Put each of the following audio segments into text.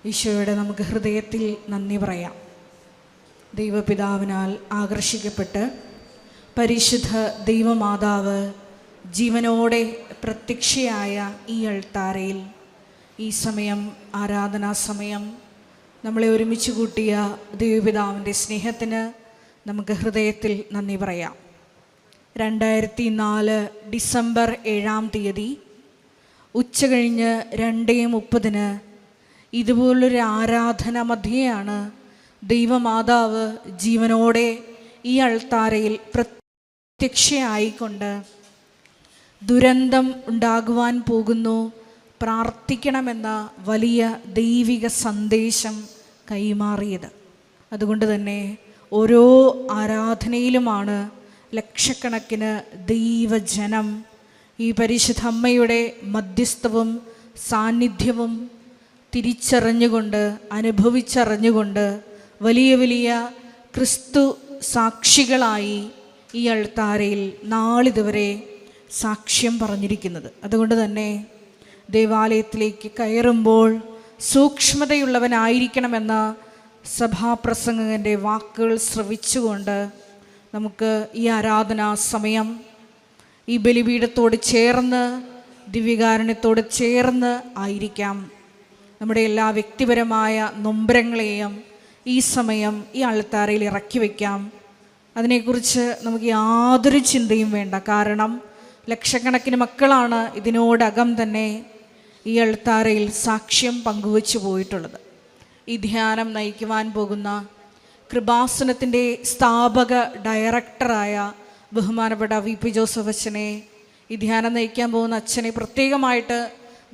ഈശോയുടെ നമുക്ക് ഹൃദയത്തിൽ നന്ദി പറയാം. ദൈവപിതാവിനാൽ ആകർഷിക്കപ്പെട്ട് പരിശുദ്ധ ദൈവമാതാവ് ജീവനോടെ പ്രത്യക്ഷയായ ഈ അൾത്താരയിൽ ഈ സമയം, ആരാധനാ സമയം, നമ്മളെ ഒരുമിച്ച് കൂട്ടിയ ദൈവപിതാവിൻ്റെ സ്നേഹത്തിന് നമുക്ക് ഹൃദയത്തിൽ നന്ദി പറയാം. 2004 ഡിസംബർ 7-ാം തീയതി ഉച്ചകഴിഞ്ഞ് 2:30 ഇതുപോലൊരു ആരാധന മധ്യയാണ് ദൈവമാതാവ് ജീവനോടെ ഈ അൾത്താരയിൽ പ്രത്യക്ഷയായിക്കൊണ്ട് ദുരന്തം ഉണ്ടാകുവാൻ പോകുന്നു, പ്രാർത്ഥിക്കണമെന്ന വലിയ ദൈവിക സന്ദേശം കൈമാറിയത്. അതുകൊണ്ട് തന്നെ ഓരോ ആരാധനയിലുമാണ് ലക്ഷക്കണക്കിന് ദൈവജനം ഈ പരിശുദ്ധ അമ്മയുടെ മധ്യസ്ഥവും സാന്നിധ്യവും തിരിച്ചറിഞ്ഞുകൊണ്ട്, അനുഭവിച്ചറിഞ്ഞുകൊണ്ട് വലിയ വലിയ ക്രിസ്തു സാക്ഷികളായി ഈ അൾത്താരയിൽ നാളിതുവരെ സാക്ഷ്യം പറഞ്ഞിരിക്കുന്നത്. അതുകൊണ്ട് തന്നെ ദേവാലയത്തിലേക്ക് കയറുമ്പോൾ സൂക്ഷ്മതയുള്ളവനായിരിക്കണമെന്ന സഭാപ്രസംഗകൻ്റെ വാക്കുകൾ ശ്രവിച്ചുകൊണ്ട് നമുക്ക് ഈ ആരാധനാ സമയം ഈ ബലിപീഠത്തോട് ചേർന്ന്, ദിവ്യകാരുണ്യത്തോട് ചേർന്ന് ആയിരിക്കാം. നമ്മുടെ എല്ലാ വ്യക്തിപരമായ നൊമ്പരങ്ങളെയും ഈ സമയം ഈ അൾത്താരയിൽ ഇറക്കി വയ്ക്കാം. അതിനെക്കുറിച്ച് നമുക്ക് യാതൊരു ചിന്തയും വേണ്ട. കാരണം ലക്ഷക്കണക്കിന് മക്കളാണ് ഇതിനോടകം തന്നെ ഈ അൾത്താരയിൽ സാക്ഷ്യം പങ്കുവച്ചു പോയിട്ടുള്ളത്. ഈ ധ്യാനം നയിക്കുവാൻ പോകുന്ന കൃപാസനത്തിൻ്റെ സ്ഥാപക ഡയറക്ടറായ ബഹുമാനപ്പെട്ട VP ജോസഫ് അച്ഛനെ, ഈ ധ്യാനം നയിക്കാൻ പോകുന്ന അച്ഛനെ പ്രത്യേകമായിട്ട്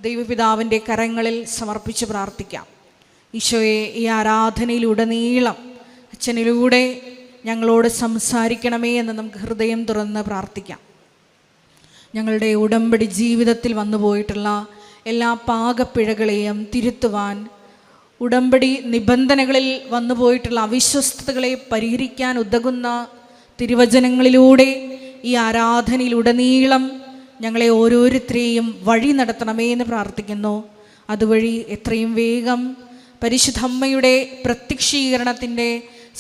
ദൈവപിതാവിൻ്റെ കരങ്ങളിൽ സമർപ്പിച്ച് പ്രാർത്ഥിക്കാം. ഈശോയെ, ഈ ആരാധനയിലുടനീളം അച്ഛനിലൂടെ ഞങ്ങളോട് സംസാരിക്കണമേ എന്ന് നമുക്ക് ഹൃദയം തുറന്ന് പ്രാർത്ഥിക്കാം. ഞങ്ങളുടെ ഉടമ്പടി ജീവിതത്തിൽ വന്നു പോയിട്ടുള്ള എല്ലാ പാകപ്പിഴകളെയും തിരുത്തുവാൻ, ഉടമ്പടി നിബന്ധനകളിൽ വന്നു പോയിട്ടുള്ള അവിശ്വസ്തതകളെ പരിഹരിക്കാൻ ഉതകുന്ന തിരുവചനങ്ങളിലൂടെ ഈ ആരാധനയിലുടനീളം ഞങ്ങളെ ഓരോരുത്തരെയും വഴി നടത്തണമേ എന്ന് പ്രാർത്ഥിക്കുന്നു. അതുവഴി എത്രയും വേഗം പരിശുദ്ധ അമ്മയുടെ പ്രത്യക്ഷീകരണത്തിൻ്റെ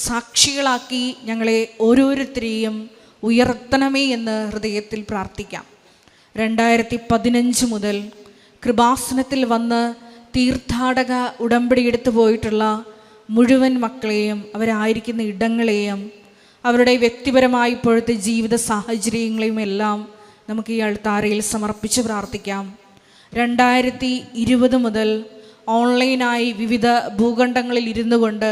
സാക്ഷികളാക്കി ഞങ്ങളെ ഓരോരുത്തരെയും ഉയർത്തണമേ എന്ന് ഹൃദയത്തിൽ പ്രാർത്ഥിക്കാം. 2015 മുതൽ കൃപാസനത്തിൽ വന്ന് തീർത്ഥാടക ഉടമ്പടി എടുത്തു പോയിട്ടുള്ള മുഴുവൻ മക്കളെയും, അവരായിരിക്കുന്ന ഇടങ്ങളെയും, അവരുടെ വ്യക്തിപരമായ ഇപ്പോഴത്തെ ജീവിത സാഹചര്യങ്ങളെയും എല്ലാം നമുക്ക് ഈ അൾത്താരയിൽ സമർപ്പിച്ച് പ്രാർത്ഥിക്കാം. 2020 മുതൽ ഓൺലൈനായി വിവിധ ഭൂഖണ്ഡങ്ങളിൽ ഇരുന്നു കൊണ്ട്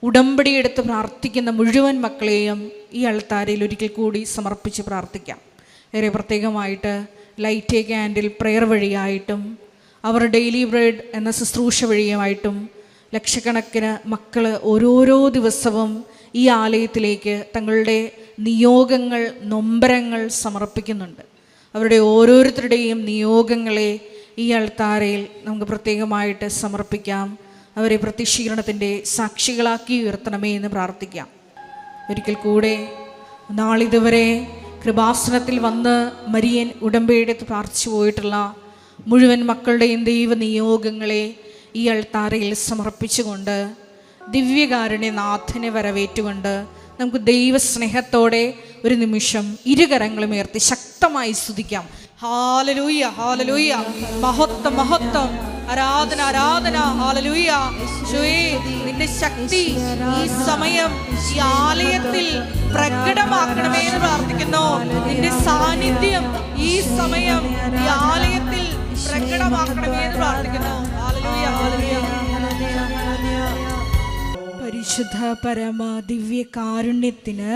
ഉടമ്പടി എടുത്ത് പ്രാർത്ഥിക്കുന്ന മുഴുവൻ മക്കളെയും ഈ അൾത്താരയിൽ ഒരിക്കൽ കൂടി സമർപ്പിച്ച് പ്രാർത്ഥിക്കാം. ഏറെ പ്രത്യേകമായിട്ട് ലൈറ്റ് എ ക്യാൻഡിൽ പ്രെയർ വഴിയായിട്ടും അവർ ഡെയിലി ബ്രെഡ് എന്ന ശുശ്രൂഷ വഴിയുമായിട്ടും ലക്ഷക്കണക്കിന് മക്കൾ ഓരോരോ ദിവസവും ഈ ആലയത്തിലേക്ക് തങ്ങളുടെ നിയോഗങ്ങൾ, നൊമ്പരങ്ങൾ സമർപ്പിക്കുന്നുണ്ട്. അവരുടെ ഓരോരുത്തരുടെയും നിയോഗങ്ങളെ ഈ അൾത്താരയിൽ നമുക്ക് പ്രത്യേകമായിട്ട് സമർപ്പിക്കാം. അവരെ പ്രത്യക്ഷീകരണത്തിൻ്റെ സാക്ഷികളാക്കി ഉയർത്തണമേ എന്ന് പ്രാർത്ഥിക്കാം. ഒരിക്കൽ കൂടെ നാളിതുവരെ കൃപാസനത്തിൽ വന്ന് മരിയൻ ഉടമ്പടിയെടുത്ത് പ്രാർത്ഥിച്ചു പോയിട്ടുള്ള മുഴുവൻ മക്കളുടെയും ദൈവ നിയോഗങ്ങളെ ഈ അൾത്താരയിൽ സമർപ്പിച്ചുകൊണ്ട് ദിവ്യകാരുണ്യനാഥനെ വരവേറ്റുകൊണ്ട് നമുക്ക് ദൈവസ്നേഹത്തോടെ ഒരു നിമിഷം ഇരുകരങ്ങളും ഉയർത്തി ശക്തമായി സ്തുതിക്കാം. ഹല്ലേലൂയ, ഹല്ലേലൂയ, മഹത്വം, മഹത്വം, ആരാധന, ആരാധന, ഹല്ലേലൂയ. യേശുവേ, നിന്റെ ശക്തി ഈ സമയം ഈ ആലയത്തിൽ പ്രകടമാക്കണമേ എന്ന് പ്രാർത്ഥിക്കുന്നു. നിന്റെ സാന്നിധ്യം ഈ സമയം ഈ ആലയത്തിൽ പ്രകടമാക്കണമേ എന്ന് പ്രാർത്ഥിക്കുന്നു. Hallelujah, hallelujah. പരിശുദ്ധ പരമ ദിവ്യ കാരുണ്യത്തിന്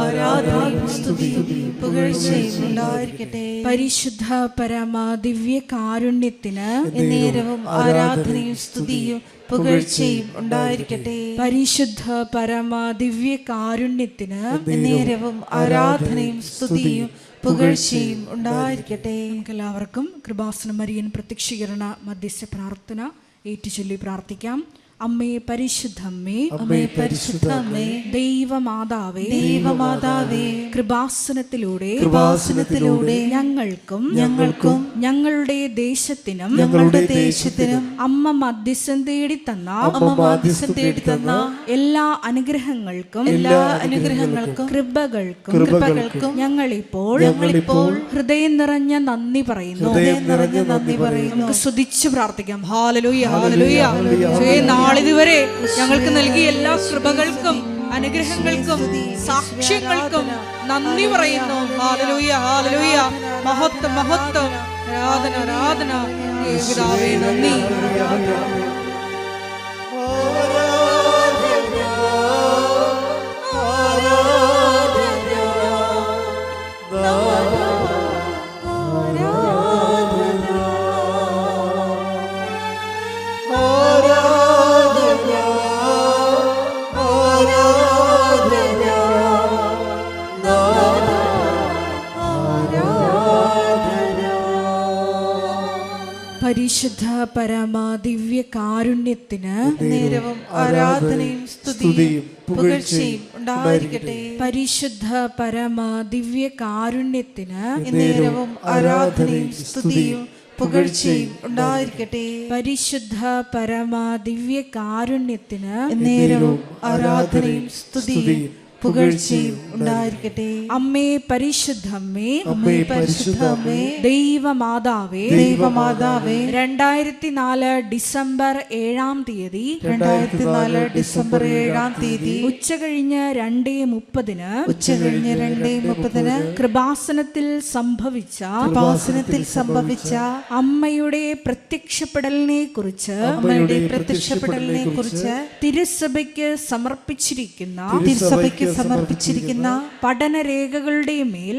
ആരാധനയും സ്തുതിയും പുകഴ്ചയും ഉണ്ടായിരിക്കട്ടെ. പരിശുദ്ധ പരമ ദിവ്യ കാരുണ്യത്തിന് നേരവും ആരാധനയും സ്തുതിയും പുകഴ്ചയും ഉണ്ടായിരിക്കട്ടെ. പരിശുദ്ധ പരമ ദിവ്യ കാരുണ്യത്തിന് നേരവും ആരാധനയും സ്തുതിയും പുകഴ്ചയും ഉണ്ടായിരിക്കട്ടെ. നമുക്കെല്ലാവർക്കും കൃപാസന മരിയൻ പ്രത്യക്ഷീകരണ മധ്യസ്ഥ പ്രാർത്ഥന ഏറ്റുചൊല്ലി പ്രാർത്ഥിക്കാം. അമ്മേ പരിശുദ്ധമ്മേ, അമ്മേ പരിശുദ്ധമ്മേ, ദൈവമാതാവേ, ദൈവമാതാവേ, കൃപാസനത്തിലൂടെ ഞങ്ങൾക്കും ഞങ്ങളുടെ ദേശത്തിനും അമ്മ മധ്യസ്ഥം തേടി തന്ന എല്ലാ അനുഗ്രഹങ്ങൾക്കും കൃപകൾക്കും ഞങ്ങളിപ്പോൾ ഹൃദയം നിറഞ്ഞ നന്ദി പറയുന്നു. നമുക്ക് സ്തുതിച്ച് പ്രാർത്ഥിക്കാം. Hallelujah, hallelujah. നാളിതുവരെ ഞങ്ങൾക്ക് നൽകിയ എല്ലാ കൃപകൾക്കും അനുഗ്രഹങ്ങൾക്കും സാക്ഷ്യങ്ങൾക്കും നന്ദി പറയുന്നു. Hallelujah, hallelujah. മഹത്വം, മഹത്വം, ആരാധന, ആരാധന. പിതാവേ, നന്ദി. പരിശുദ്ധ പരമ ദിവ്യ കാരുണ്യത്തിന് നേരവും ആരാധനയും സ്തുതിയും പുകഴ്ചയും ഉണ്ടായിരിക്കട്ടെ. പരിശുദ്ധ പരമ ദിവ്യ കാരുണ്യത്തിന് നേരവും ആരാധനയും സ്തുതിയും പുകഴ്ചയും ഉണ്ടായിരിക്കട്ടെ. പരിശുദ്ധ പരമ ദിവ്യ കാരുണ്യത്തിന് നേരവും ആരാധനയും സ്തുതിയും പുകഴ്ചയും ഉണ്ടായിരിക്കട്ടെ. അമ്മേ പരിശുദ്ധമ്മേ, അമ്മേ പരിശുദ്ധമ്മേ, ദൈവമാതാവേ, ദൈവമാതാവേ, 2004 ഡിസംബർ 7-ാം തീയതി ഉച്ചകഴിഞ്ഞ് 2:30 കൃപാസനത്തിൽ സംഭവിച്ച അമ്മയുടെ പ്രത്യക്ഷപ്പെടലിനെ കുറിച്ച് തിരുസഭയ്ക്ക് സമർപ്പിച്ചിരിക്കുന്ന പഠനരേഖകളുടെ മേൽ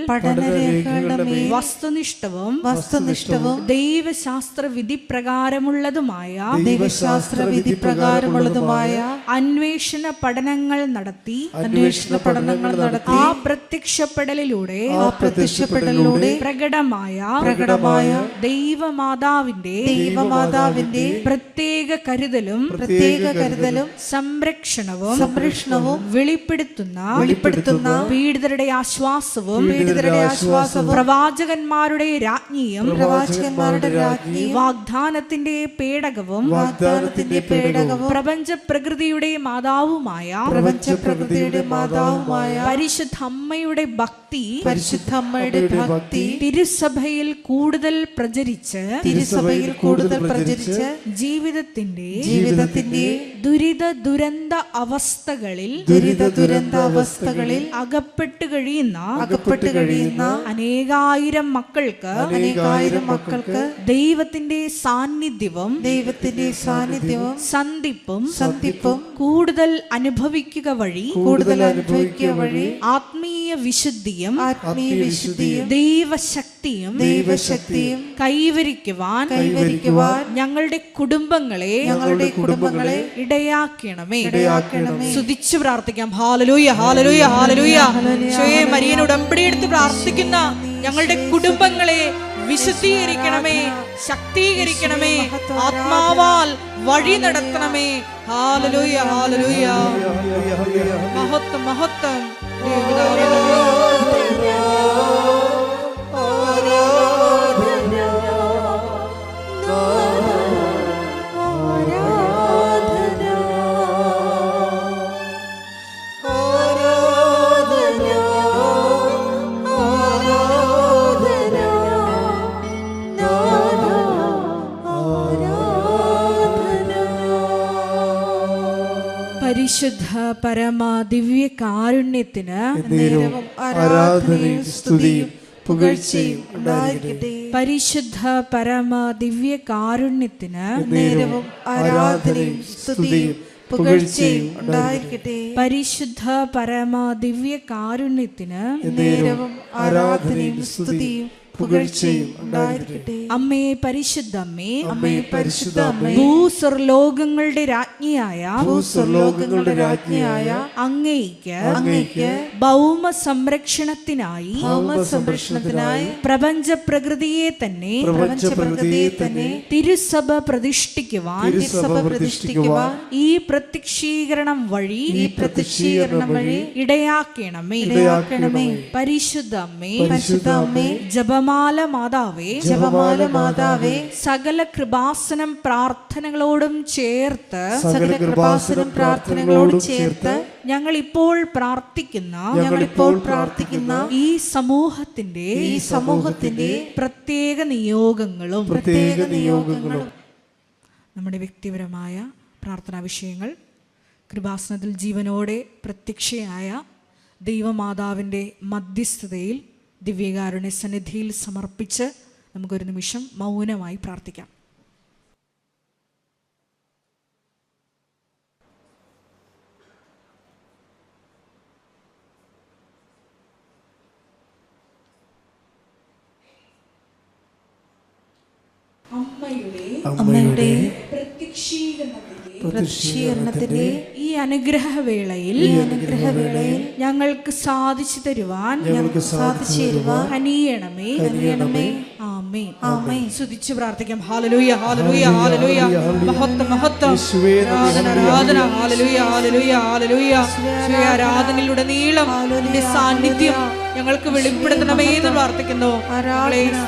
വസ്തുനിഷ്ഠവും ദൈവശാസ്ത്ര വിധി പ്രകാരമുള്ളതുമായ അന്വേഷണ പഠനങ്ങൾ നടത്തി ആ പ്രത്യക്ഷപ്പെടലിലൂടെ പ്രകടമായ ദൈവമാതാവിന്റെ പ്രത്യേക കരുതലും സംരക്ഷണവും വെളിപ്പെടുത്തുന്ന പീഡിതരുടെ ആശ്വാസവും പ്രവാചകന്മാരുടെ രാജ്ഞിയും വാഗ്ദാനത്തിന്റെ പേടകവും പ്രപഞ്ച പ്രകൃതിയുടെ മാതാവുമായ പരിശുദ്ധ അമ്മയുടെ ഭക്തി തിരുസഭയിൽ കൂടുതൽ പ്രചരിച്ച് ജീവിതത്തിന്റെ ദുരിത ദുരന്ത അവസ്ഥകളിൽ അകപ്പെട്ടു കഴിയുന്ന അനേകായിരം മക്കൾക്ക് ദൈവത്തിന്റെ സാന്നിധ്യവും സന്ധിപ്പും കൂടുതൽ അനുഭവിക്കുക വഴി ആത്മീയ വിശുദ്ധിയും ദൈവശക്തിയും കൈവരിക്കുവാൻ ഞങ്ങളുടെ കുടുംബങ്ങളെ ഇടയാക്കണമേ. സ്തുതിച്ചു പ്രാർത്ഥിക്കാം. Hallelujah, hallelujah, hallelujah. ഈശോയെ, മരിയൻ ഉടമ്പടി എടുത്ത് പ്രാർത്ഥിക്കുന്ന ഞങ്ങളുടെ കുടുംബങ്ങളെ വിശുദ്ധീകരിക്കണമേ, ശക്തീകരിക്കണമേ, ആത്മാവാൽ വഴി നടത്തണമേ. Hallelujah, hallelujah. മഹത്വം, മഹത്വം. പരിശുദ്ധ പരമ ദിവ്യ കാരുണ്യത്തിന് ആരാധനയും സ്തുതിയും പുകഴ്ചയും ഉണ്ടായിരിക്കട്ടെ. പരിശുദ്ധ പരമ ദിവ്യ കാരുണ്യത്തിന് ആരാധനയും സ്തുതിയും പുകഴ്ചയും ഉണ്ടായിരിക്കട്ടെ. പരിശുദ്ധ പരമ ദിവ്യ കാരുണ്യത്തിന് ആരാധനയും സ്തുതിയും പുകഴ്ചയും ഉണ്ടായിരിക്കട്ടെ. അമ്മേ പരിശുദ്ധമ്മേ, ഭൂസ്വർലോകങ്ങളുടെ രാജ്ഞിയായ അങ്ങേയ്ക്ക് ഭൗമ സംരക്ഷണത്തിനായി പ്രപഞ്ച പ്രകൃതിയെ തന്നെ തിരുസഭ പ്രതിഷ്ഠിക്കുവാൻ ഈ പ്രത്യക്ഷീകരണം വഴി ഇടയാക്കണമേ. പരിശുദ്ധമ്മേ, ജപം ജപമാല മാതാവേ, ജപമാല മാതാവേ, സകല കൃപാസനം പ്രാർത്ഥനകളോടും ചേർത്ത്, സകല കൃപാസനം പ്രാർത്ഥനകളോടും ചേർത്ത് ഞങ്ങൾ ഇപ്പോൾ പ്രാർത്ഥിക്കുന്ന ഈ സമൂഹത്തിന്റെ പ്രത്യേക നിയോഗങ്ങളും നമ്മുടെ വ്യക്തിപരമായ പ്രാർത്ഥനാ വിഷയങ്ങൾ കൃപാസനത്തിൽ ജീവനോടെ പ്രത്യക്ഷയായ ദൈവമാതാവിൻ്റെ മധ്യസ്ഥതയിൽ ദിവ്യകാരുണ്യ സന്നിധിയിൽ സമർപ്പിച്ച് നമുക്കൊരു നിമിഷം മൗനമായി പ്രാർത്ഥിക്കാം. അമ്മയുടെ പ്രത്യക്ഷീകരണത്തിന്റെ ഈ അനുഗ്രഹവേളയിൽ ഞങ്ങൾക്ക് സാധിച്ചു തരുവാൻ കനിയണമേ. ആമേൻ. സ്തുതിച്ച് പ്രാർത്ഥിക്കാം. Hallelujah, hallelujah, hallelujah. മഹത്വം, മഹത്വം. ആരാധന, ആരാധന. Hallelujah, hallelujah, hallelujah. ആരാധനയിലൂടെ നീളം നിന്റെ സാന്നിധ്യം ഞങ്ങൾക്ക് വെളിപ്പെടുത്തണമേ എന്ന് പ്രാർത്ഥിക്കുന്നു.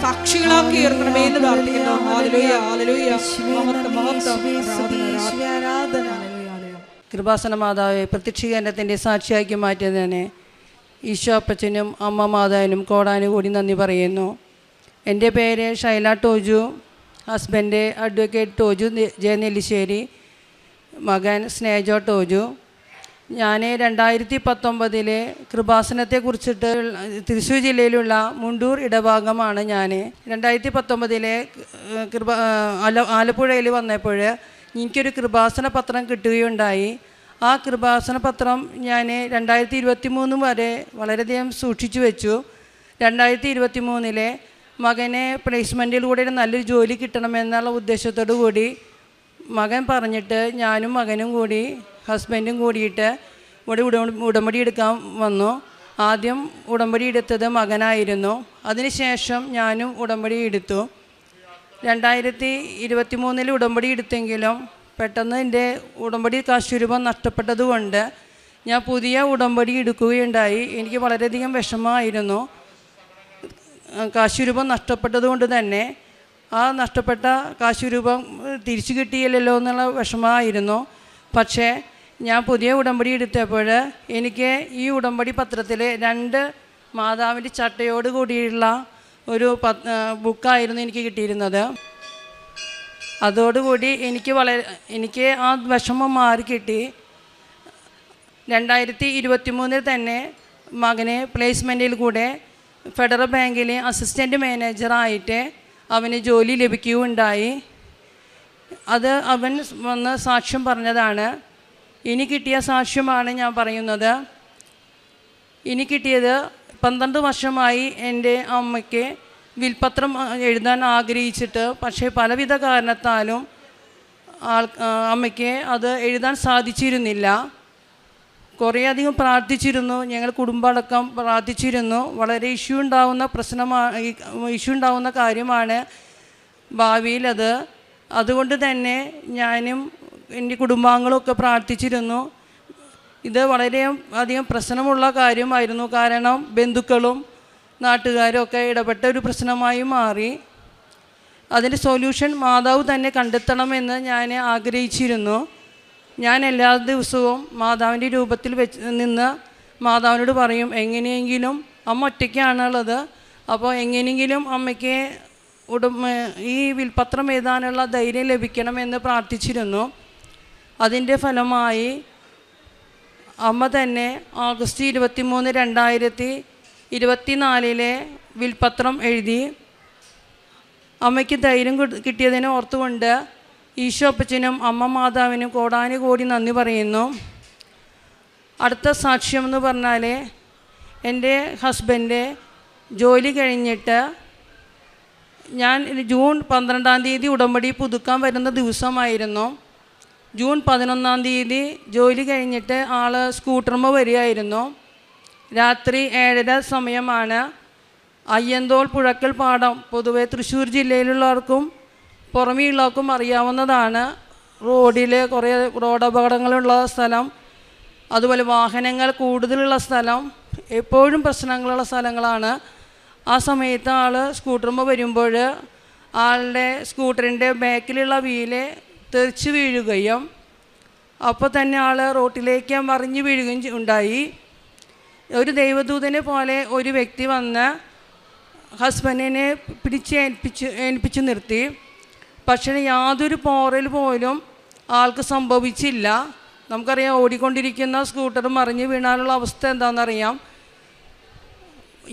സാക്ഷികളാക്കി ഉയർത്തണമേ എന്ന് പ്രാർത്ഥിക്കുന്നു. Hallelujah, hallelujah. മഹത്വം, മഹത്വം. കൃപാസന മാതാവെ, പ്രത്യക്ഷീകരണത്തിൻ്റെ സാക്ഷിയാക്കി മാറ്റിയതിനെ ഈശോ അപ്പച്ചനും അമ്മ മാതാവിനും കോടാനുകൂടി നന്ദി പറയുന്നു. എൻ്റെ പേര് ഷൈല ടോജു, ഹസ്ബൻഡ് അഡ്വക്കേറ്റ് ടോജു ജയനെല്ലിശ്ശേരി, മകൻ സ്നേജോ ടോജു. ഞാൻ 2019 കൃപാസനത്തെക്കുറിച്ചിട്ട് തൃശ്ശൂർ ജില്ലയിലുള്ള മുണ്ടൂർ ഇടഭാഗമാണ് ഞാൻ. 2019 ആലപ്പുഴയിൽ വന്നപ്പോൾ എനിക്കൊരു കൃപാസന പത്രം കിട്ടുകയുണ്ടായി. ആ കൃപാസന പത്രം ഞാൻ 2023 വരെ വളരെയധികം സൂക്ഷിച്ചു വെച്ചു. 2023 മകനെ പ്ലേസ്മെൻറ്റിലൂടെ നല്ലൊരു ജോലി കിട്ടണമെന്നുള്ള ഉദ്ദേശത്തോടു കൂടി മകൻ പറഞ്ഞിട്ട് ഞാനും മകനും കൂടി ഹസ്ബൻഡും കൂടിയിട്ട് ഇവിടെ ഉടമ്പടി എടുക്കാൻ വന്നു. ആദ്യം ഉടമ്പടി എടുത്തത് മകനായിരുന്നു. അതിനുശേഷം ഞാനും ഉടമ്പടി എടുത്തു. 2023 ഉടമ്പടി എടുത്തെങ്കിലും പെട്ടെന്ന് എൻ്റെ ഉടമ്പടി കാശുരൂപം നഷ്ടപ്പെട്ടതുകൊണ്ട് ഞാൻ പുതിയ ഉടമ്പടി എടുക്കുകയുണ്ടായി. എനിക്ക് വളരെയധികം വിഷമമായിരുന്നു. കാശുരൂപം നഷ്ടപ്പെട്ടതുകൊണ്ട് തന്നെ ആ നഷ്ടപ്പെട്ട കാശുരൂപം തിരിച്ചു കിട്ടിയില്ലല്ലോ എന്നുള്ള വിഷമമായിരുന്നു. പക്ഷേ ഞാൻ പുതിയ ഉടമ്പടി എടുത്തപ്പോൾ എനിക്ക് ഈ ഉടമ്പടി പത്രത്തിൽ 2 മാതാവിൻ്റെ ചട്ടയോട് കൂടിയുള്ള ഒരു ബുക്കായിരുന്നു എനിക്ക് കിട്ടിയിരുന്നത്. അതോടുകൂടി എനിക്ക് ആ വിഷമം മാറിക്കിട്ടി. 2023 തന്നെ മകനെ പ്ലേസ്മെൻറ്റിൽ കൂടെ ഫെഡറൽ ബാങ്കിൽ അസിസ്റ്റൻറ്റ് മാനേജറായിട്ട് അവന് ജോലി ലഭിക്കുകയുണ്ടായി. അത് അവൻ വന്ന് സാക്ഷ്യം പറഞ്ഞതാണ്. ഇനി കിട്ടിയ സാക്ഷ്യമാണ് ഞാൻ പറയുന്നത്. ഇനി കിട്ടിയത് 12 വർഷമായി എൻ്റെ അമ്മയ്ക്ക് വിൽപത്രം എഴുതാൻ ആഗ്രഹിച്ചിട്ട്, പക്ഷേ പലവിധ കാരണത്താലും അമ്മയ്ക്ക് അത് എഴുതാൻ സാധിച്ചിരുന്നില്ല. കുറേയധികം പ്രാർത്ഥിച്ചിരുന്നു, ഞങ്ങൾ കുടുംബമടക്കം പ്രാർത്ഥിച്ചിരുന്നു. വളരെ ഇഷ്യൂ ഉണ്ടാവുന്ന കാര്യമാണ് ഭാവിയിലത്. അതുകൊണ്ട് തന്നെ ഞാനും എൻ്റെ കുടുംബാംഗങ്ങളൊക്കെ പ്രാർത്ഥിച്ചിരുന്നു. ഇത് വളരെ അധികം പ്രശ്നമുള്ള കാര്യമായിരുന്നു. കാരണം ബന്ധുക്കളും നാട്ടുകാരും ഒക്കെ ഇടപെട്ട ഒരു പ്രശ്നമായി മാറി. അതിൻ്റെ സൊല്യൂഷൻ മാതാവ് തന്നെ കണ്ടെത്തണമെന്ന് ഞാൻ ആഗ്രഹിച്ചിരുന്നു. ഞാൻ എല്ലാ ദിവസവും മാതാവിൻ്റെ രൂപത്തിൽ നിന്ന് മാതാവിനോട് പറയും, എങ്ങനെയെങ്കിലും അമ്മ ഒറ്റയ്ക്കാണുള്ളത്, അപ്പോൾ എങ്ങനെയെങ്കിലും അമ്മയ്ക്ക് ഈ വിൽപത്രം എഴുതാനുള്ള ധൈര്യം ലഭിക്കണമെന്ന് പ്രാർത്ഥിച്ചിരുന്നു. അതിൻ്റെ ഫലമായി അമ്മ തന്നെ ഓഗസ്റ്റ് 23, 2024 വിൽപത്രം എഴുതി. അമ്മയ്ക്ക് ധൈര്യം കിട്ടിയതിനെ ഓർത്തുകൊണ്ട് ഈശോ അപ്പച്ചനും അമ്മ മാതാവിനും കോടാനുകോടി നന്ദി പറയുന്നു. അടുത്ത സാക്ഷ്യം എന്ന് പറഞ്ഞാൽ, എൻ്റെ ഹസ്ബൻഡ് ജോലി കഴിഞ്ഞിട്ട് ഞാൻ ജൂൺ 12 ഉടമ്പടി പുതുക്കാൻ വരുന്ന ദിവസമായിരുന്നു. ജൂൺ 11 ജോലി കഴിഞ്ഞിട്ട് ആൾ സ്കൂട്ടറുമ്പോൾ വരികയായിരുന്നു. രാത്രി 7:30 സമയമാണ്. അയ്യന്തോൾ പുഴക്കൽ പാടം പൊതുവെ തൃശ്ശൂർ ജില്ലയിലുള്ളവർക്കും പുറമെയുള്ളവർക്കും അറിയാവുന്നതാണ്. റോഡിൽ കുറേ റോഡപകടങ്ങളുള്ള സ്ഥലം, അതുപോലെ വാഹനങ്ങൾ കൂടുതലുള്ള സ്ഥലം, എപ്പോഴും പ്രശ്നങ്ങളുള്ള സ്ഥലങ്ങളാണ്. ആ സമയത്ത് ആൾ സ്കൂട്ടറുമ്പോൾ വരുമ്പോൾ ആളുടെ സ്കൂട്ടറിൻ്റെ ബാക്കിലുള്ള വീല് തെറിച്ച് വീഴുകയും അപ്പോൾ തന്നെ ആൾ റോട്ടിലേക്ക് മറിഞ്ഞു വീഴുകയും ഉണ്ടായി. ഒരു ദൈവദൂതനെ പോലെ ഒരു വ്യക്തി വന്ന് ഹസ്ബൻഡിനെ ഏൽപ്പിച്ചു നിർത്തി. പക്ഷേ യാതൊരു പോറൽ പോലും ആൾക്ക് സംഭവിച്ചില്ല. നമുക്കറിയാം, ഓടിക്കൊണ്ടിരിക്കുന്ന സ്കൂട്ടർ മറിഞ്ഞു വീണാലുള്ള അവസ്ഥ എന്താണെന്നറിയാം.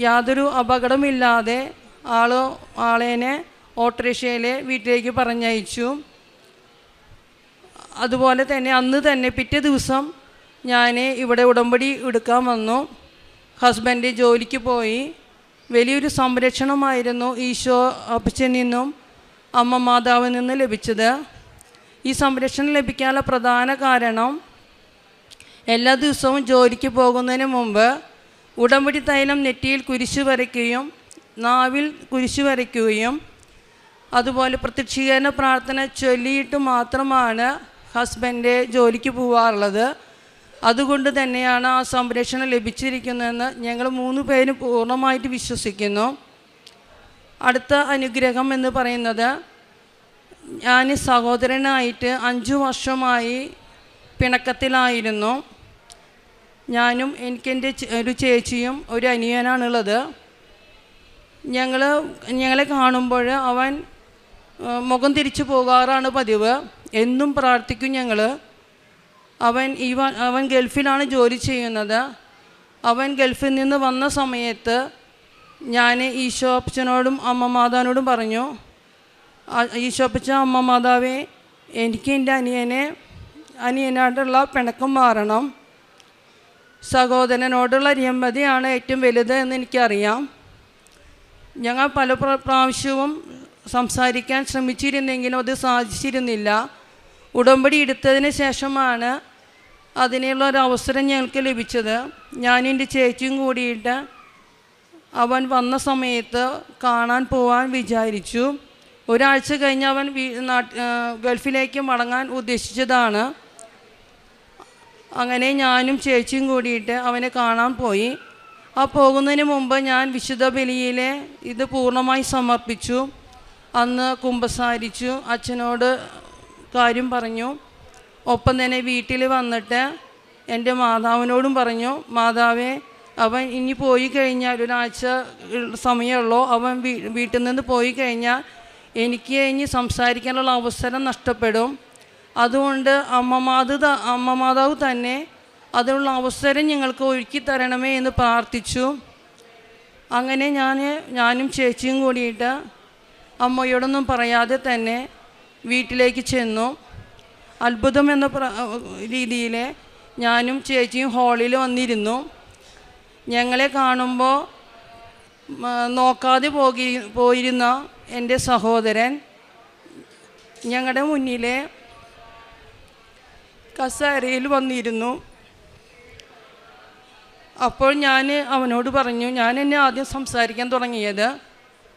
യാതൊരു അപകടമില്ലാതെ ആളേനെ ഓട്ടോറിക്ഷയിൽ വീട്ടിലേക്ക് പറഞ്ഞയച്ചു. അതുപോലെ തന്നെ അന്ന് തന്നെ പിറ്റേ ദിവസം ഞാൻ ഇവിടെ ഉടമ്പടി എടുക്കാൻ വന്നു. ഹസ്ബൻഡ് ജോലിക്ക് പോയി. വലിയൊരു സംരക്ഷണമായിരുന്നു ഈശോ അപ്പച്ചനിൽ നിന്നും അമ്മ മാതാവിൽ നിന്ന് ലഭിച്ചത്. ഈ സംരക്ഷണം ലഭിക്കാനുള്ള പ്രധാന കാരണം, എല്ലാ ദിവസവും ജോലിക്ക് പോകുന്നതിന് മുമ്പ് ഉടമ്പടി തൈലം നെറ്റിയിൽ കുരിശ് വരയ്ക്കുകയും നാവിൽ കുരിശ് വരയ്ക്കുകയും അതുപോലെ പ്രത്യക്ഷീകരണ പ്രാർത്ഥന ചൊല്ലിയിട്ട് മാത്രമാണ് ഹസ്ബൻഡ് ജോലിക്ക് പോകാറുള്ളത്. അതുകൊണ്ട് തന്നെയാണ് ആ സംരക്ഷണം ലഭിച്ചിരിക്കുന്നതെന്ന് ഞങ്ങൾ 3 പേരും പൂർണ്ണമായിട്ട് വിശ്വസിക്കുന്നു. അടുത്ത അനുഗ്രഹം എന്ന് പറയുന്നത്, ഞാൻ സഹോദരനായിട്ട് 5 വർഷമായി പിണക്കത്തിലായിരുന്നു. ഞാനും എനിക്കെൻ്റെ ഒരു ചേച്ചിയും ഒരു അനിയനാണുള്ളത്. ഞങ്ങളെ കാണുമ്പോൾ അവൻ മുഖം തിരിച്ചു പോകാറാണ് പതിവ്. എന്നും പ്രാർത്ഥിക്കും ഞങ്ങൾ. അവൻ ഗൾഫിലാണ് ജോലി ചെയ്യുന്നത്. അവൻ ഗൾഫിൽ നിന്ന് വന്ന സമയത്ത് ഞാൻ ഈശോ അപ്പച്ചനോടും അമ്മ മാതാവിനോടും പറഞ്ഞു, ഈശോ അപ്പച്ച, അമ്മ മാതാവേ, എനിക്ക് എൻ്റെ അനിയനായിട്ടുള്ള പിണക്കം മാറണം. സഹോദരനോടുള്ള രമ്യതയാണ് ഏറ്റവും വലുത് എന്ന് എനിക്കറിയാം. ഞങ്ങൾ പല പ്രാവശ്യവും സംസാരിക്കാൻ ശ്രമിച്ചിരുന്നെങ്കിലും അത് സാധിച്ചിരുന്നില്ല. ഉടമ്പടി എടുത്തതിന് ശേഷമാണ് അതിനുള്ള ഒരു അവസരം ഞങ്ങൾക്ക് ലഭിച്ചത്. ഞാനും എൻ്റെ ചേച്ചിയും കൂടിയിട്ട് അവൻ വന്ന സമയത്ത് കാണാൻ പോവാൻ വിചാരിച്ചു. ഒരാഴ്ച കഴിഞ്ഞ് അവൻ ഗൾഫിലേക്ക് മടങ്ങാൻ ഉദ്ദേശിച്ചതാണ്. അങ്ങനെ ഞാനും ചേച്ചിയും കൂടിയിട്ട് അവനെ കാണാൻ പോയി. ആ പോകുന്നതിന് മുമ്പ് ഞാൻ വിശുദ്ധ ബലിയിലെ ഇത് പൂർണ്ണമായി സമർപ്പിച്ചു. അന്ന് കുമ്പസാരിച്ചു, അച്ഛനോട് കാര്യം പറഞ്ഞു. ഒപ്പം തന്നെ വീട്ടിൽ വന്നിട്ട് എൻ്റെ മാതാവിനോടും പറഞ്ഞു, മാതാവേ, അവൻ ഇനി പോയി കഴിഞ്ഞാൽ ഒരാഴ്ച സമയമുള്ളൂ. അവൻ വീട്ടിൽ നിന്ന് പോയി കഴിഞ്ഞാൽ എനിക്ക് ഇനി സംസാരിക്കാനുള്ള അവസരം നഷ്ടപ്പെടും. അതുകൊണ്ട് അമ്മ മാതാവ് തന്നെ അതിനുള്ള അവസരം ഞങ്ങൾക്ക് ഒരുക്കി തരണമേ എന്ന് പ്രാർത്ഥിച്ചു. അങ്ങനെ ഞാനും ചേച്ചിയും കൂടിയിട്ട് അമ്മയോടൊന്നും പറയാതെ തന്നെ വീട്ടിലേക്ക് ചെന്നു. അത്ഭുതം എന്ന രീതിയിൽ ഞാനും ചേച്ചിയും ഹാളിൽ വന്നിരുന്നു. ഞങ്ങളെ കാണുമ്പോൾ നോക്കാതെ പോയിരുന്ന എൻ്റെ സഹോദരൻ ഞങ്ങളുടെ മുന്നിലെ കസേരയിൽ വന്നിരുന്നു. അപ്പോൾ ഞാൻ അവനോട് പറഞ്ഞു, ഞാൻ എന്നെ ആദ്യം സംസാരിക്കാൻ തുടങ്ങിയത്,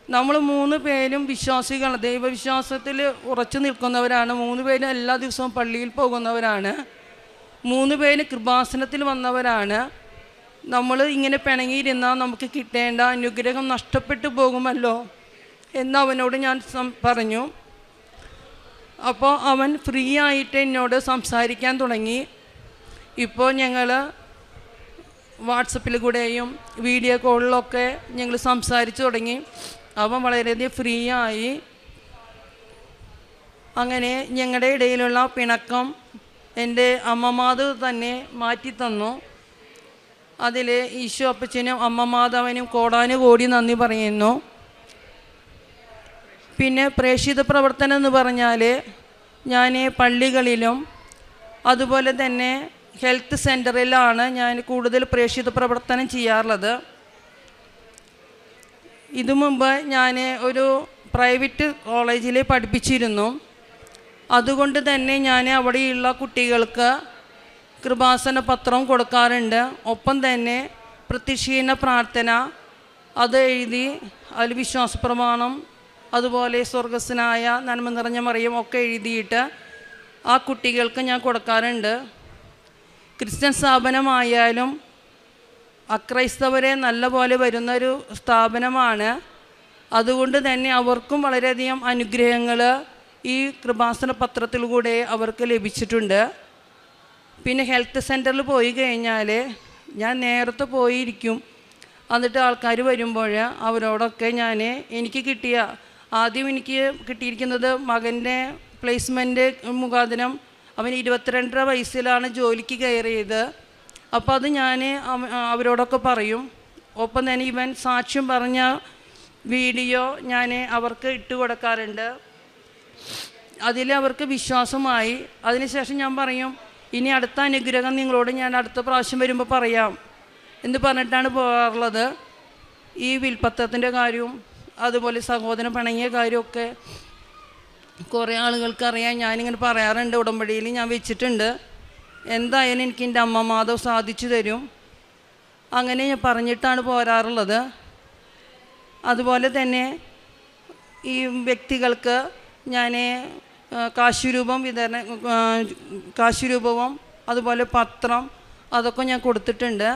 നമ്മൾ 3 പേരും വിശ്വാസികൾ, ദൈവവിശ്വാസത്തിൽ ഉറച്ചു നിൽക്കുന്നവരാണ്. 3 പേരും എല്ലാ ദിവസവും പള്ളിയിൽ പോകുന്നവരാണ്. 3 പേരും കൃപാസനത്തിൽ വന്നവരാണ്. നമ്മൾ ഇങ്ങനെ പിണങ്ങിയിരുന്നാൽ നമുക്ക് കിട്ടേണ്ട അനുഗ്രഹം നഷ്ടപ്പെട്ടു പോകുമല്ലോ എന്ന് അവനോട് ഞാൻ പറഞ്ഞു. അപ്പോൾ അവൻ ഫ്രീ ആയിട്ട് എന്നോട് സംസാരിക്കാൻ തുടങ്ങി. ഇപ്പോൾ ഞങ്ങൾ വാട്സപ്പിൽ കൂടെയും വീഡിയോ കോളിലൊക്കെ ഞങ്ങൾ സംസാരിച്ചു തുടങ്ങി. അവൻ വളരെയധികം ഫ്രീ ആയി. അങ്ങനെ ഞങ്ങളുടെ ഇടയിലുള്ള പിണക്കം എൻ്റെ അമ്മമാതാവ് തന്നെ മാറ്റിത്തന്നു. അതിൽ ഈശോ അപ്പച്ചനും അമ്മ മാതാവിനും കോടാനുകോടി നന്ദി പറയുന്നു. പിന്നെ പ്രേക്ഷിത പ്രവർത്തനം എന്ന് പറഞ്ഞാൽ ഞാൻ പള്ളികളിലും അതുപോലെ തന്നെ ഹെൽത്ത് സെൻ്ററിലാണ് ഞാൻ കൂടുതൽ പ്രേക്ഷിത പ്രവർത്തനം ചെയ്യാറുള്ളത്. ഇതു മുമ്പ് ഞാൻ ഒരു പ്രൈവറ്റ് കോളേജിൽ പഠിപ്പിച്ചിരുന്നു. അതുകൊണ്ട് തന്നെ ഞാൻ അവിടെയുള്ള കുട്ടികൾക്ക് കൃപാസന പത്രം കൊടുക്കാറുണ്ട്. ഒപ്പം തന്നെ പ്രത്യക്ഷീകരണ പ്രാർത്ഥന അത് എഴുതി അതിൽ വിശ്വാസപ്രമാണം അതുപോലെ സ്വർഗസ്വനായ നന്മ നിറഞ്ഞ മറിയം ഒക്കെ എഴുതിയിട്ട് ആ കുട്ടികൾക്ക് ഞാൻ കൊടുക്കാറുണ്ട്. ക്രിസ്ത്യൻ സ്ഥാപനമായാലും അക്രൈസ്തവരെ നല്ല പോലെ വരുന്നൊരു സ്ഥാപനമാണ്. അതുകൊണ്ട് തന്നെ അവർക്കും വളരെയധികം അനുഗ്രഹങ്ങൾ ഈ കൃപാസന പത്രത്തിലൂടെ അവർക്ക് ലഭിച്ചിട്ടുണ്ട്. പിന്നെ ഹെൽത്ത് സെൻറ്ററിൽ പോയി കഴിഞ്ഞാൽ ഞാൻ നേരത്തെ പോയിരിക്കും. എന്നിട്ട് ആൾക്കാർ വരുമ്പോൾ അവരോടൊക്കെ എനിക്ക് ആദ്യം എനിക്ക് കിട്ടിയിരിക്കുന്നത് മകൻ്റെ പ്ലേസ്മെൻറ്റ് മുഖാന്തരം. അവൻ 22 വയസ്സിലാണ് ജോലിക്ക് കയറിയത്. അപ്പോൾ അത് ഞാൻ അവരോടൊക്കെ പറയും. ഒപ്പം തന്നെ ഇവൻ സാക്ഷ്യം പറഞ്ഞ വീഡിയോ ഞാൻ അവർക്ക് ഇട്ട് കൊടുക്കാറുണ്ട്. അതിൽ അവർക്ക് വിശ്വാസമായി. അതിനുശേഷം ഞാൻ പറയും, ഇനി അടുത്ത അനുഗ്രഹം നിങ്ങളോട് ഞാൻ അടുത്ത പ്രാവശ്യം വരുമ്പോൾ പറയാം എന്ന് പറഞ്ഞിട്ടാണ് പോകാറുള്ളത്. ഈ വിൽപ്പത്രത്തിൻ്റെ കാര്യവും അതുപോലെ സഹോദരൻ പിണങ്ങിയ കാര്യമൊക്കെ കുറേ ആളുകൾക്കറിയാം. ഞാനിങ്ങനെ പറയാറുണ്ട്, ഉടമ്പടിയിൽ ഞാൻ വെച്ചിട്ടുണ്ട്. എന്തായാലും എനിക്ക് എൻ്റെ അമ്മ മാധവ് സാധിച്ചു തരും. അങ്ങനെ ഞാൻ പറഞ്ഞിട്ടാണ് പോരാറുള്ളത്. അതുപോലെ തന്നെ ഈ വ്യക്തികൾക്ക് ഞാൻ കാശുരൂപവും അതുപോലെ പത്രം അതൊക്കെ ഞാൻ കൊടുത്തിട്ടുണ്ട്.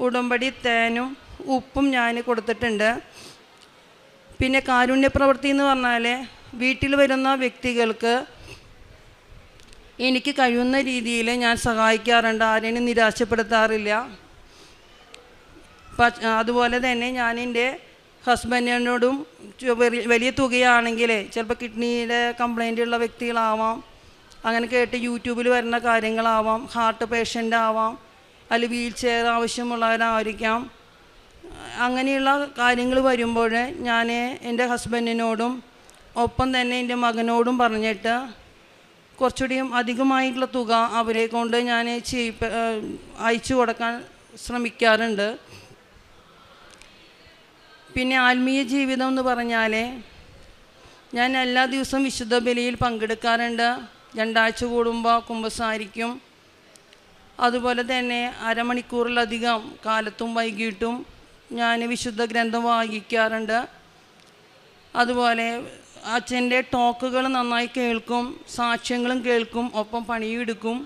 ഉടമ്പടി തേനും ഉപ്പും ഞാൻ കൊടുത്തിട്ടുണ്ട്. പിന്നെ കാരുണ്യ പ്രവൃത്തി എന്ന് പറഞ്ഞാൽ വീട്ടിൽ വരുന്ന വ്യക്തികൾക്ക് എനിക്ക് കഴിയുന്ന രീതിയിൽ ഞാൻ സഹായിക്കാറുണ്ട്. ആരെയും നിരാശപ്പെടുത്താറില്ല. അതുപോലെ തന്നെ ഞാൻ എൻ്റെ ഹസ്ബൻഡിനോടും വലിയ തുകയാണെങ്കിൽ, ചിലപ്പോൾ കിഡ്നിയുടെ കംപ്ലൈൻ്റ് ഉള്ള വ്യക്തികളാവാം, അങ്ങനെ കേട്ട് യൂട്യൂബിൽ വരുന്ന കാര്യങ്ങളാവാം, ഹാർട്ട് പേഷ്യൻ്റ് ആവാം, അല്ലെങ്കിൽ വീൽ ചെയർ ആവശ്യമുള്ളവരായിരിക്കാം. അങ്ങനെയുള്ള കാര്യങ്ങൾ വരുമ്പോൾ ഞാൻ എൻ്റെ ഹസ്ബൻഡിനോടും ഒപ്പം തന്നെ എൻ്റെ മകനോടും പറഞ്ഞിട്ട് കുറച്ചുകൂടിയും അധികമായിട്ടുള്ള തുക അവരെ കൊണ്ട് ഞാൻ അയച്ചു കൊടുക്കാൻ ശ്രമിക്കാറുണ്ട്. പിന്നെ ആത്മീയ ജീവിതം എന്ന് പറഞ്ഞാൽ ഞാൻ എല്ലാ ദിവസവും വിശുദ്ധ ബലിയിൽ പങ്കെടുക്കാറുണ്ട്. 2 ആഴ്ച കൂടുമ്പോൾ കുമ്പസാരിക്കും. അതുപോലെ തന്നെ അരമണിക്കൂറിലധികം കാലത്തും വൈകിട്ടും ഞാൻ വിശുദ്ധ ഗ്രന്ഥം വായിക്കാറുണ്ട്. അതുപോലെ അച്ഛൻ്റെ ടോക്കുകൾ നന്നായി കേൾക്കും, സാക്ഷ്യങ്ങളും കേൾക്കും, ഒപ്പം പണിയും എടുക്കും.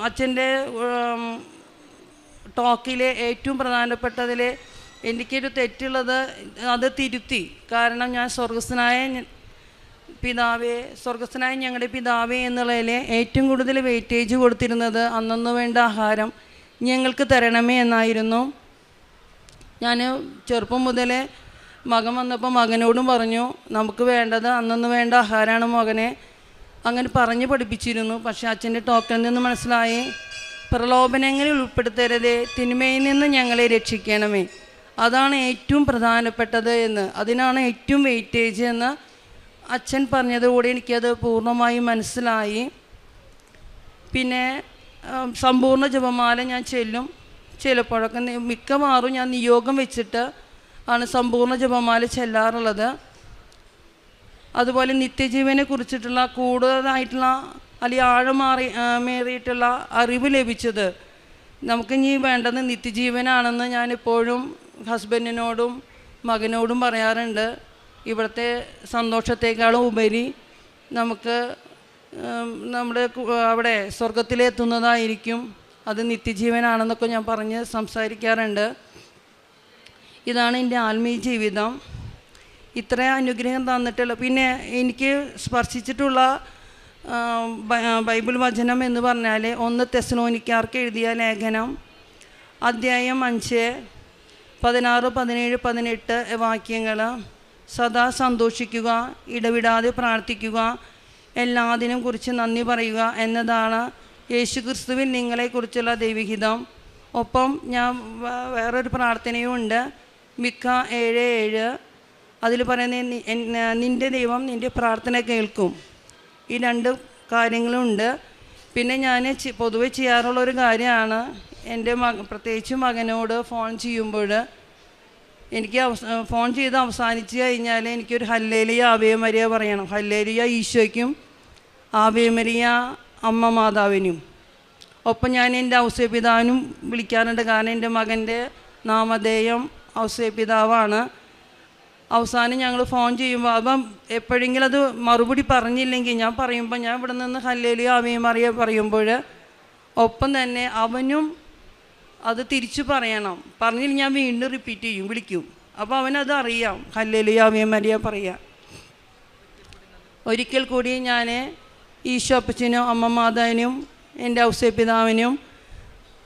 അച്ഛൻ്റെ ടോക്കിലെ ഏറ്റവും പ്രധാനപ്പെട്ടതിൽ എനിക്കൊരു തെറ്റുള്ളത് അത് തിരുത്തി. കാരണം ഞാൻ സ്വർഗസ്ഥനായ ഞങ്ങളുടെ പിതാവേ എന്നുള്ളതിൽ ഏറ്റവും കൂടുതൽ വെയിറ്റേജ് കൊടുത്തിരുന്നത് അന്നന്ന് വേണ്ട ആഹാരം ഞങ്ങൾക്ക് തരണമേ എന്നായിരുന്നു. ഞാൻ ചെറുപ്പം മുതലേ മകൻ വന്നപ്പോൾ മകനോടും പറഞ്ഞു, നമുക്ക് വേണ്ടത് അന്നന്ന് വേണ്ട ആഹാരമാണ് മകനെ. അങ്ങനെ പറഞ്ഞ് പഠിപ്പിച്ചിരുന്നു. പക്ഷേ അച്ഛൻ്റെ ടോക്കിൽ നിന്ന് മനസ്സിലായി, പ്രലോഭനങ്ങളിൽ ഉൾപ്പെടുത്തരുതേ, തിന്മയിൽ നിന്ന് ഞങ്ങളെ രക്ഷിക്കണമേ, അതാണ് ഏറ്റവും പ്രധാനപ്പെട്ടത് എന്ന്, അതിനാണ് ഏറ്റവും വെയിറ്റേജ് എന്ന് അച്ഛൻ പറഞ്ഞതോടെ എനിക്കത് പൂർണ്ണമായും മനസ്സിലായി. പിന്നെ സമ്പൂർണ്ണ ജപമാല ഞാൻ ചിലപ്പോഴൊക്കെ മിക്കവാറും ഞാൻ നിയോഗം വെച്ചിട്ട് ആണ് സമ്പൂർണ്ണ ജപമാല ചെല്ലാറുള്ളത്. അതുപോലെ നിത്യജീവനെ കുറിച്ചിട്ടുള്ള കൂടുതലായിട്ടുള്ള അല്ലെങ്കിൽ മേറിയിട്ടുള്ള അറിവ് ലഭിച്ചത് നമുക്കിനി വേണ്ടത് നിത്യജീവനാണെന്ന് ഞാനിപ്പോഴും ഹസ്ബൻഡിനോടും മകനോടും പറയാറുണ്ട്. ഇവിടുത്തെ സന്തോഷത്തേക്കാളും ഉപരി നമുക്ക് നമ്മുടെ അവിടെ സ്വർഗത്തിലെത്തുന്നതായിരിക്കും, അത് നിത്യജീവനാണെന്നൊക്കെ ഞാൻ പറഞ്ഞ് സംസാരിക്കാറുണ്ട്. ഇതാണ് എൻ്റെ ആത്മീയ ജീവിതം. ഇത്ര അനുഗ്രഹം തന്നിട്ടുള്ള, പിന്നെ എനിക്ക് സ്പർശിച്ചിട്ടുള്ള ബൈബിൾ വചനം എന്ന് പറഞ്ഞാൽ 1 തെസ്സലോനിക്കാർക്ക് എഴുതിയ ലേഖനം അധ്യായം 5 16, 17, 18 വാക്യങ്ങൾ. സദാ സന്തോഷിക്കുക, ഇടവിടാതെ പ്രാർത്ഥിക്കുക, എല്ലാത്തിനും കുറിച്ച് നന്ദി പറയുക എന്നതാണ് യേശുക്രിസ്തുവിൽ നിങ്ങളെക്കുറിച്ചുള്ള ദൈവഹിതം. ഒപ്പം ഞാൻ വേറൊരു പ്രാർത്ഥനയും ഉണ്ട്, മിക്ക 7:7. അതിൽ പറയുന്നത് നിൻ്റെ ദൈവം നിൻ്റെ പ്രാർത്ഥന കേൾക്കും. ഈ 2 കാര്യങ്ങളുണ്ട്. പിന്നെ ഞാൻ പൊതുവെ ചെയ്യാറുള്ളൊരു കാര്യമാണ്, എൻ്റെ പ്രത്യേകിച്ച് മകനോട് ഫോൺ ചെയ്യുമ്പോൾ എനിക്ക് ഫോൺ ചെയ്ത് അവസാനിച്ച് കഴിഞ്ഞാൽ എനിക്കൊരു ഹല്ലേലൂയ ആവേ മരിയ പറയണം. ഹല്ലേലൂയ ഈശോയ്ക്കും ആവേ മരിയ അമ്മ മാതാവിനും. ഒപ്പം ഞാൻ എൻ്റെ ഔസേപിതാവിനും വിളിക്കാറുണ്ട്. കാരണം എൻ്റെ മകൻ്റെ നാമധേയം ഔസേപിതാവാണ്. അവസാനം ഞങ്ങൾ ഫോൺ ചെയ്യുമ്പോൾ അപ്പം എപ്പോഴെങ്കിലും അത് മറുപടി പറഞ്ഞില്ലെങ്കിൽ ഞാൻ ഇവിടെ നിന്ന് ഹല്ലേലൂയ ആവേ മരിയ പറയുമ്പോൾ ഒപ്പം തന്നെ അവനും അത് തിരിച്ചു പറയണം. പറഞ്ഞില്ല ഞാൻ വീണ്ടും റിപ്പീറ്റ് ചെയ്യും, വിളിക്കും. അപ്പോൾ അവനത് അറിയാം, ഹല്ലേലൂയ ആവേ മരിയ പറയാം. ഒരിക്കൽ കൂടി ഞാൻ ഈശോ അപ്പച്ചനും അമ്മ മാതാവിനും എൻ്റെ ഔസേപ്പിതാവിനും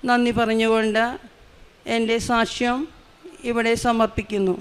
നന്ദി പറഞ്ഞുകൊണ്ട് എൻ്റെ സാക്ഷ്യം ഇവിടെ സമർപ്പിക്കുന്നു.